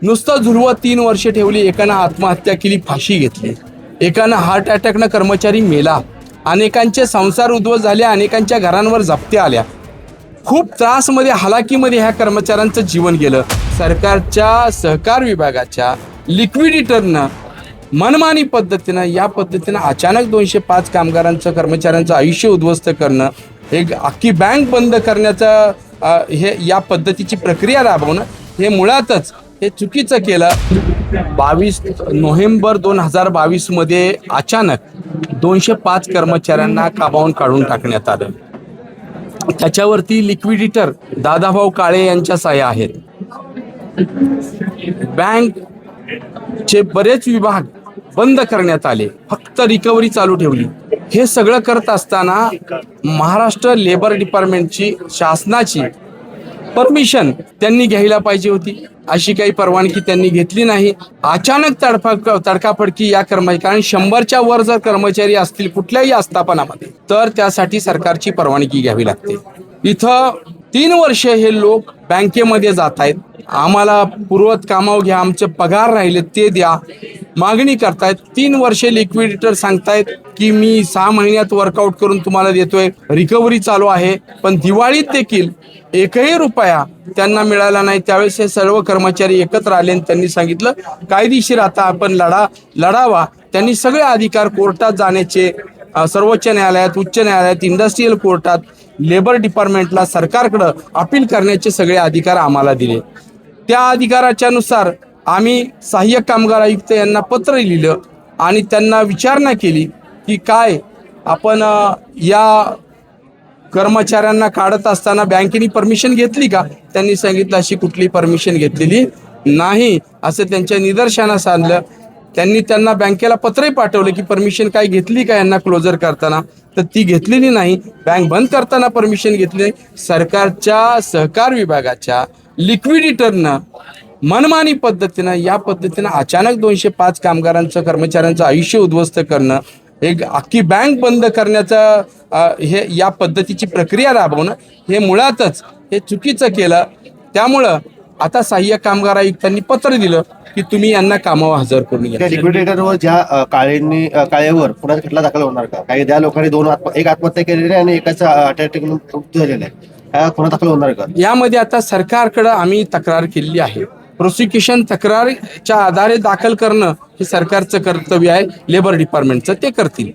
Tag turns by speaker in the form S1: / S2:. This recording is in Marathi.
S1: नुसतं झुलवत 3 वर्ष ठेवली, एकानं आत्महत्या केली, फाशी घेतली, एकानं हार्ट अटॅकनं कर्मचारी मेला, अनेकांचे संसार उद्ध्वस्त झाले, अनेकांच्या घरांवर जप्त्या आल्या, खूप त्रासमध्ये हालाकीमध्ये ह्या कर्मचाऱ्यांचं जीवन गेलं. सरकारच्या सहकार विभागाच्या लिक्विडिटरनं मनमानी पद्धतीनं या पद्धतीनं अचानक 205 कामगारांचं कर्मचाऱ्यांचं आयुष्य उद्ध्वस्त करणं, एक अख्खी बँक बंद करण्याचं हे या पद्धतीची प्रक्रिया राबवणं हे मुळातच हे चुकीचं केलं. 22 नोव्हेंबर 2022 मध्ये अचानक 205 कर्मचाऱ्यांना कामावून काढून टाकण्यात आलं. त्याच्यावरती लिक्विडिटर दादाभाऊ काळे यांच्या सह्या आहेत. बँकचे बरेच विभाग बंद करण्यात आले, फक्त रिकव्हरी चालू ठेवली. हे सगळं करत असताना महाराष्ट्र लेबर डिपार्टमेंटची शासनाची परमिशन त्यांनी घ्यायला पाहिजे होती. अशी काही परवानगी त्यांनी घेतली नाही. अचानक तडकाफडकी या कारण 100च्या वर जर कर्मचारी असतील कुठल्याही आस्थापनामध्ये तर त्यासाठी सरकारची परवानगी घ्यावी लागते. इथं 3 वर्ष हे लोक बँकेमध्ये जात आहेत, आम्हाला पूर्वत कामावर घ्या, आमचे पगार राहिले ते द्या, मागणी करतायत. 3 वर्षे लिक्विडिटर सांगतायत की मी 6 महिन्यात वर्कआउट करून तुम्हाला देतोय, रिकव्हरी चालू आहे, पण दिवाळीत देखील एकही रुपया त्यांना मिळाला नाही. त्यावेळेस हे सर्व कर्मचारी एकत्र आले आणि त्यांनी सांगितलं कायदेशीर आता आपण लढावा. त्यांनी सगळे अधिकार कोर्टात जाण्याचे, सर्वोच्च न्यायालयात, उच्च न्यायालयात, इंडस्ट्रियल कोर्टात, लेबर डिपार्टमेंटला, सरकारकडं अपील करण्याचे सगळे अधिकार आम्हाला दिले. त्या अधिकाराच्या नुसार आम्ही सहाय्यक कामगार आयुक्त यांना पत्र लिहिलं आणि त्यांना विचारणा केली की काय आपण या कर्मचाऱ्यांना काढत असताना बँकेने परमिशन घेतली का. त्यांनी सांगितलं अशी कुठली परमिशन घेतलेली नाही असं त्यांच्या निदर्शनास आणलं. त्यांनी त्यांना बँकेला पत्रही पाठवलं की परमिशन काय घेतली का यांना क्लोजर करताना, तर ती घेतलेली नाही. बँक बंद करताना परमिशन घेतली नाही. सरकारच्या सहकार विभागाच्या लिक्विडिटरनं मनमानी पद्धतीनं या पद्धतीनं अचानक 205 कामगारांचं कर्मचाऱ्यांचं आयुष्य उद्ध्वस्त करणं, एक अख्खी बँक बंद करण्याचं हे या पद्धतीची प्रक्रिया राबवणं हे मुळातच हे चुकीचं केलं. त्यामुळं आता सहाय्यक कामगार आयुक्तांनी पत्र दिलं की तुम्ही यांना कामावर हजर करून घ्या.
S2: लिक्विडेटरवर ज्या काळेवर पुन्हा खटला दाखल होणार का? काही त्या लोकांनी एक आत्महत्या केलेली आहे आणि एकाचा अटॅक मृत्यू झालेला आहे, पुन्हा दाखल होणार का?
S1: यामध्ये आता सरकारकडं आम्ही तक्रार केलेली आहे. प्रोसिक्युशन तक्रारच्या आधारे दाखल करणं हे सरकारचं कर्तव्य आहे, लेबर डिपार्टमेंटचं, ते करतील.